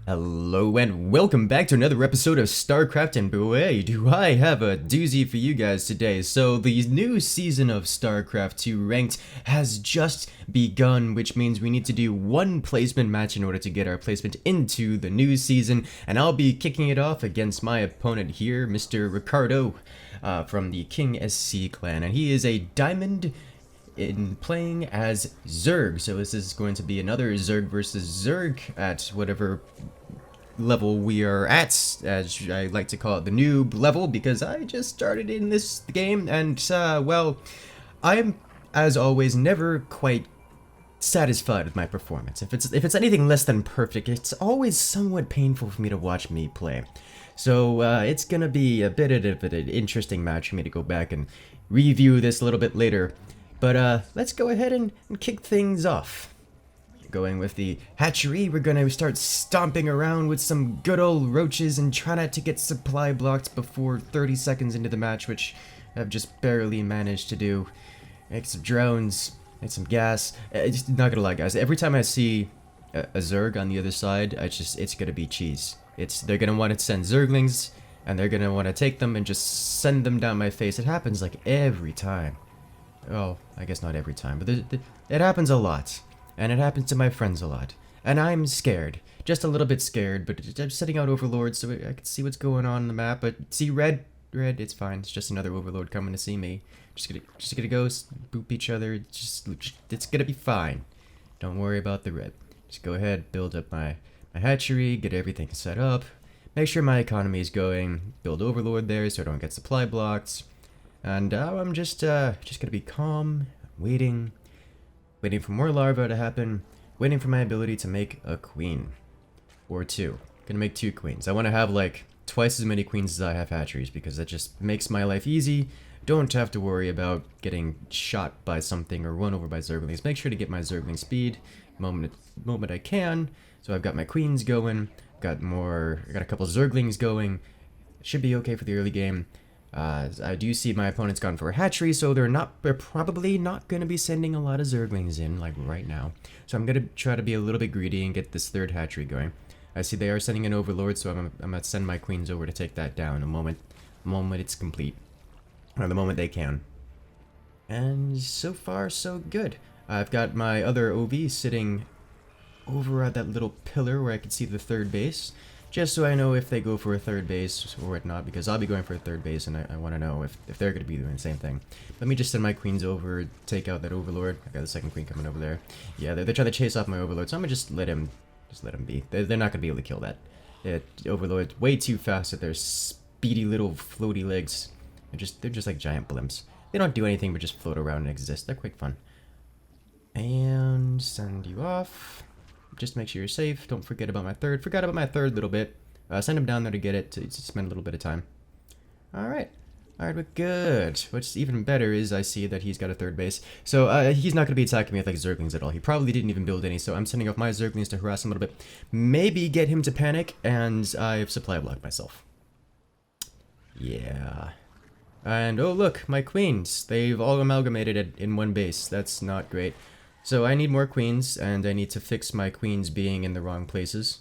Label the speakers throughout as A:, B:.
A: Hello and welcome back to another episode of StarCraft, and boy, do I have a doozy for you guys today. So the new season of StarCraft II Ranked has just begun, which means we need to do one placement match in order to get our placement into the new season, and I'll be kicking it off against my opponent here, Mr. Ricardo, from the King SC clan, and he is a diamond in playing as Zerg. So this is going to be another Zerg versus Zerg at whatever level we are at, as I like to call it, the noob level, because I just started in this game, and well, I'm, as always, never quite satisfied with my performance. If it's anything less than perfect, it's always somewhat painful for me to watch me play. So it's gonna be a bit of an interesting match for me to go back and review this a little bit later. But let's go ahead and kick things off. Going with the hatchery, we're gonna start stomping around with some good old roaches and try not to get supply blocked before 30 seconds into the match, which I've just barely managed to do. Make some drones, make some gas. Just not gonna lie, guys. Every time I see a Zerg on the other side, it's gonna be cheese. They're gonna want to send Zerglings, and they're gonna want to take them and just send them down my face. It happens like every time. Oh, I guess not every time, but it happens a lot. And it happens to my friends a lot. And I'm scared. Just a little bit scared, but I'm setting out overlords so I can see what's going on the map. But see, red, it's fine. It's just another overlord coming to see me. Just gonna go boop each other. It's gonna be fine. Don't worry about the red. Just go ahead, build up my hatchery, get everything set up. Make sure my economy is going. Build overlord there so I don't get supply blocked. And I'm just gonna be calm, waiting for more larvae to happen, waiting for my ability to make a queen. Or two. Gonna make 2 queens. I want to have like twice as many queens as I have hatcheries, because that just makes my life easy. Don't have to worry about getting shot by something or run over by Zerglings. Make sure to get my Zergling speed moment I can. So I've got my queens going, I got a couple Zerglings going. Should be okay for the early game. I do see my opponent's gone for a hatchery, so they're probably not going to be sending a lot of Zerglings in, like right now. So I'm going to try to be a little bit greedy and get this 3rd hatchery going. I see they are sending an overlord, so I'm going to send my queens over to take that down the moment it's complete. Or the moment they can. And so far, so good. I've got my other OV sitting over at that little pillar where I can see the 3rd base. Just so I know if they go for a 3rd base or whatnot, because I'll be going for a 3rd base, and I want to know if they're going to be doing the same thing. Let me just send my queens over, take out that overlord. I got the 2nd queen coming over there. Yeah, they're trying to chase off my overlord, so I'm going to just let him be. They're not going to be able to kill that. Overlord's way too fast with their speedy little floaty legs. They're just like giant blimps. They don't do anything but just float around and exist. They're quite fun. And send you off. Just make sure you're safe. Don't forget about my 3rd. Forgot about my 3rd a little bit. Send him down there to get it, to spend a little bit of time. Alright. Alright, but good. What's even better is I see that he's got a 3rd base. So he's not going to be attacking me with like Zerglings at all. He probably didn't even build any, so I'm sending off my Zerglings to harass him a little bit. Maybe get him to panic, and I've supply blocked myself. Yeah. And oh look, my queens. They've all amalgamated in one base. That's not great. So I need more queens, and I need to fix my queens being in the wrong places.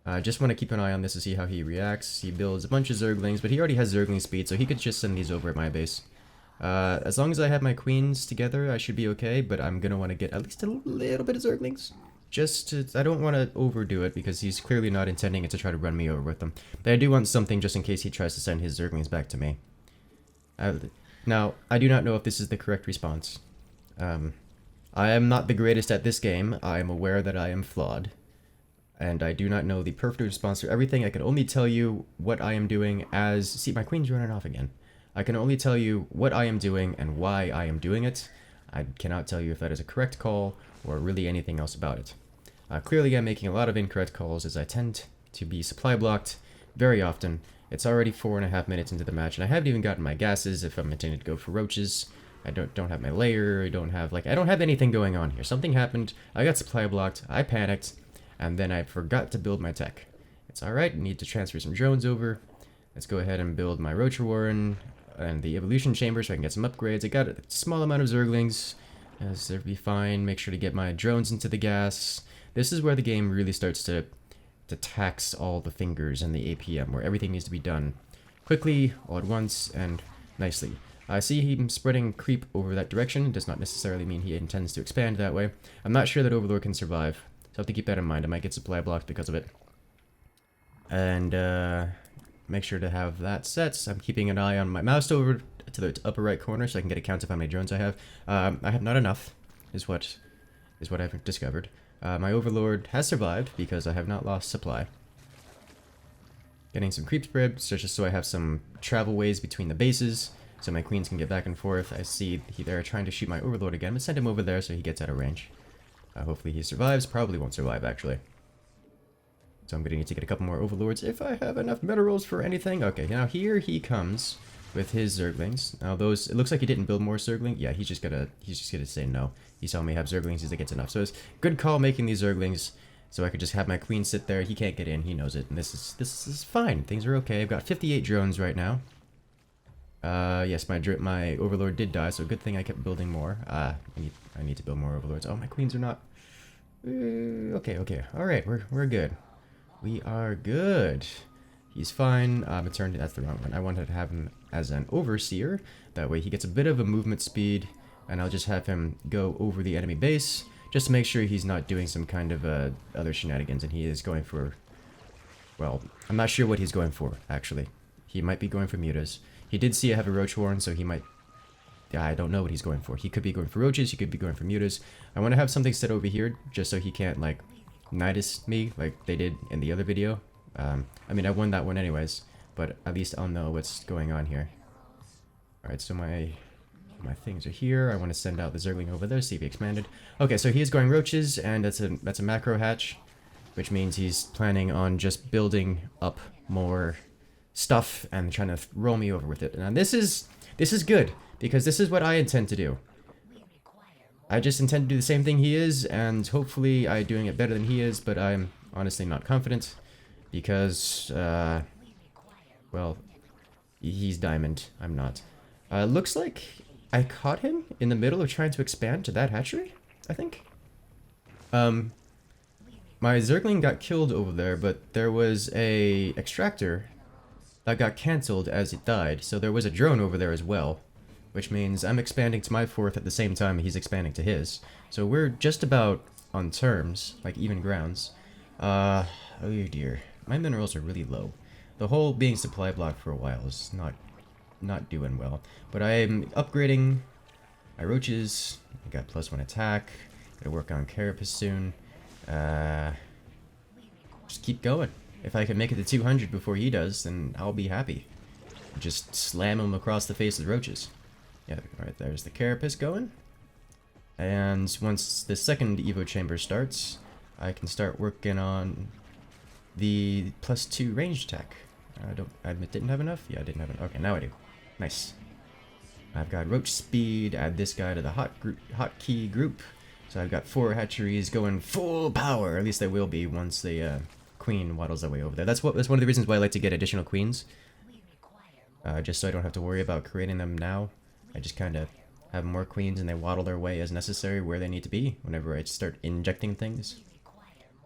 A: I just want to keep an eye on this to see how he reacts. He builds a bunch of Zerglings, but he already has Zergling speed, so he could just send these over at my base. As long as I have my queens together, I should be okay, but I'm going to want to get at least a little bit of Zerglings. I don't want to overdo it, because he's clearly not intending it to try to run me over with them. But I do want something just in case he tries to send his Zerglings back to me. Now, I do not know if this is the correct response. I am not the greatest at this game. I am aware that I am flawed. And I do not know the perfect response to everything. I can only tell you what I am doing as... See, my queen's running off again. I can only tell you what I am doing and why I am doing it. I cannot tell you if that is a correct call or really anything else about it. Clearly, I'm making a lot of incorrect calls as I tend to be supply blocked very often. It's already 4.5 minutes into the match, and I haven't even gotten my gases if I'm intending to go for roaches. I don't have my layer, I don't have anything going on here. Something happened, I got supply blocked, I panicked, and then I forgot to build my tech. It's alright, need to transfer some drones over. Let's go ahead and build my Roach Warren and the Evolution Chamber so I can get some upgrades. I got a small amount of Zerglings, so it'll be fine. Make sure to get my drones into the gas. This is where the game really starts to to tax all the fingers and the APM, where everything needs to be done quickly, all at once, and nicely. I see him spreading creep over that direction. It does not necessarily mean he intends to expand that way. I'm not sure that Overlord can survive, so I have to keep that in mind. I might get supply blocked because of it. And make sure to have that set. I'm keeping an eye on my mouse over to the upper right corner so I can get a count of how many drones I have. I have not enough, is what I've discovered. My Overlord has survived because I have not lost supply. Getting some creep spread, just so I have some travel ways between the bases, so my queens can get back and forth. I see they're trying to shoot my Overlord again, but send him over there so he gets out of range. Hopefully he survives. Probably won't survive, actually. So I'm going to need to get a couple more Overlords if I have enough minerals for anything. Okay, now here he comes with his Zerglings. Now those, it looks like he didn't build more Zergling. Yeah, he's just gonna say no. He saw me have Zerglings, he's like, it's enough. So it's good call making these Zerglings, so I could just have my queen sit there. He can't get in, he knows it, and this is fine. Things are okay. I've got 58 drones right now. Yes, my Overlord did die, so good thing I kept building more. I need to build more Overlords. Oh, my queens are not. Okay. All right, we're good. We are good. He's fine. That's the wrong one. I wanted to have him as an overseer. That way he gets a bit of a movement speed, and I'll just have him go over the enemy base, just to make sure he's not doing some kind of other shenanigans, and he is going for... Well, I'm not sure what he's going for, actually. He might be going for mutas. He did see I have a roach warren, so he might... Yeah, I don't know what he's going for. He could be going for roaches, he could be going for mutas. I want to have something set over here, just so he can't, like, nidus me, like they did in the other video. I mean, I won that one anyways, but at least I'll know what's going on here. Alright, so my things are here. I want to send out the Zergling over there, see if he expanded. Okay, so he is going roaches, and that's a macro hatch, which means he's planning on just building up more stuff and trying to roll me over with it. And this is good, because this is what I intend to do. I just intend to do the same thing he is, and hopefully I'm doing it better than he is, but I'm honestly not confident. Because, well, he's diamond. I'm not. Looks like I caught him in the middle of trying to expand to that hatchery, I think. My Zergling got killed over there, but there was a extractor that got cancelled as it died, so there was a drone over there as well. Which means I'm expanding to my fourth at the same time he's expanding to his. So we're just about on terms, like even grounds. Oh dear. My minerals are really low. The whole being supply blocked for a while is not doing well. But I'm upgrading my roaches. I got +1 attack. Gotta work on carapace soon. Just keep going. If I can make it to 200 before he does, then I'll be happy. Just slam him across the face of the roaches. Yeah, alright, there's the carapace going. And once the second Evo chamber starts, I can start working on the +2 range attack. I didn't have enough? Yeah, I didn't have enough. Okay, now I do. Nice. I've got roach speed, add this guy to the hotkey group. So I've got 4 hatcheries going full power. At least they will be once the queen waddles their way over there. That's one of the reasons why I like to get additional queens. Just so I don't have to worry about creating them now. I just kind of have more queens and they waddle their way as necessary where they need to be whenever I start injecting things.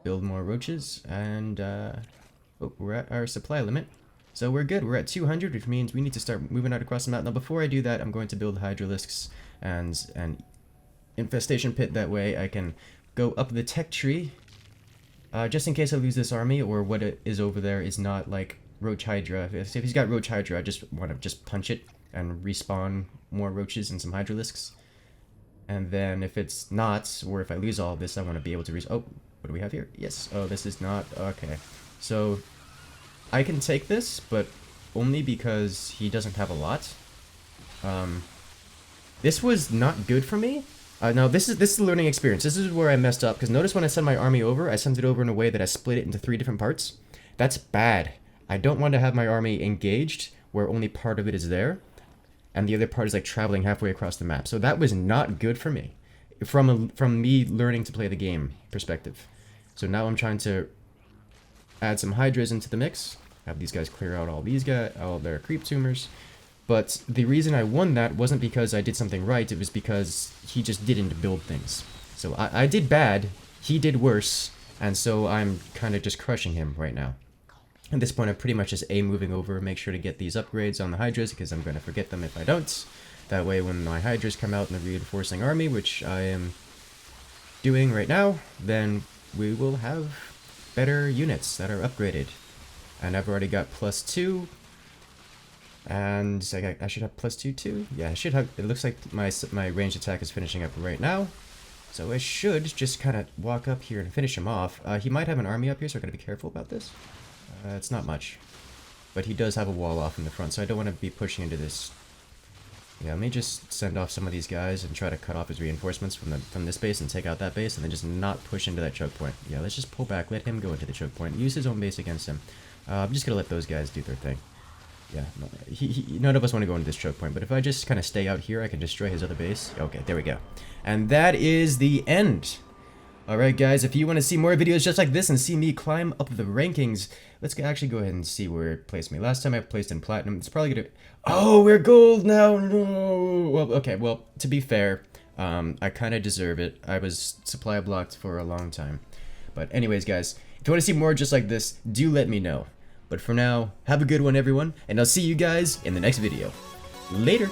A: Build more roaches, and oh, we're at our supply limit. So we're good, we're at 200, which means we need to start moving out across the map. Now before I do that, I'm going to build hydralisks and an infestation pit, that way I can go up the tech tree. Just in case I lose this army, or what it is over there is not like Roach Hydra. If he's got Roach Hydra, I just want to just punch it and respawn more roaches and some hydralisks. And then if it's not, or if I lose all of this, I want to be able to oh, what do we have here? Yes. Oh, this is not... Okay. So, I can take this, but only because he doesn't have a lot. This was not good for me. Now, this is the learning experience. This is where I messed up, because notice when I send my army over, I sent it over in a way that I split it into 3 different parts. That's bad. I don't want to have my army engaged, where only part of it is there, and the other part is like traveling halfway across the map. So that was not good for me, from me learning to play the game perspective. So now I'm trying to add some hydras into the mix, have these guys clear out all their creep tumors. But the reason I won that wasn't because I did something right, it was because he just didn't build things. So I did bad, he did worse, And so I'm kind of just crushing him right now. At this point, I'm pretty much just moving over, make sure to get these upgrades on the Hydras, because I'm going to forget them if I don't. That way, when my Hydras come out in the reinforcing army, which I am doing right now, then we will have better units that are upgraded. And I've already got +2, and I should have +2 too. Yeah, I should have. It looks like my ranged attack is finishing up right now, so I should just kind of walk up here and finish him off. He might have an army up here, so I gotta be careful about this. It's not much, but he does have a wall off in the front, so I don't want to be pushing into this. Yeah, let me just send off some of these guys and try to cut off his reinforcements from this base and take out that base, and then just not push into that choke point. Yeah, let's just pull back, let him go into the choke point, use his own base against him. I'm just gonna let those guys do their thing. Yeah, none of us want to go into this choke point, but if I just kind of stay out here, I can destroy his other base. Okay, there we go. And that is the end. Alright guys, if you want to see more videos just like this and see me climb up the rankings, let's actually go ahead and see where it placed me. Last time I placed in platinum, it's probably gonna... Oh, we're gold now! No! Well, okay, well, to be fair, I kind of deserve it. I was supply blocked for a long time. But anyways guys, if you want to see more just like this, do let me know. But for now, have a good one everyone, and I'll see you guys in the next video. Later!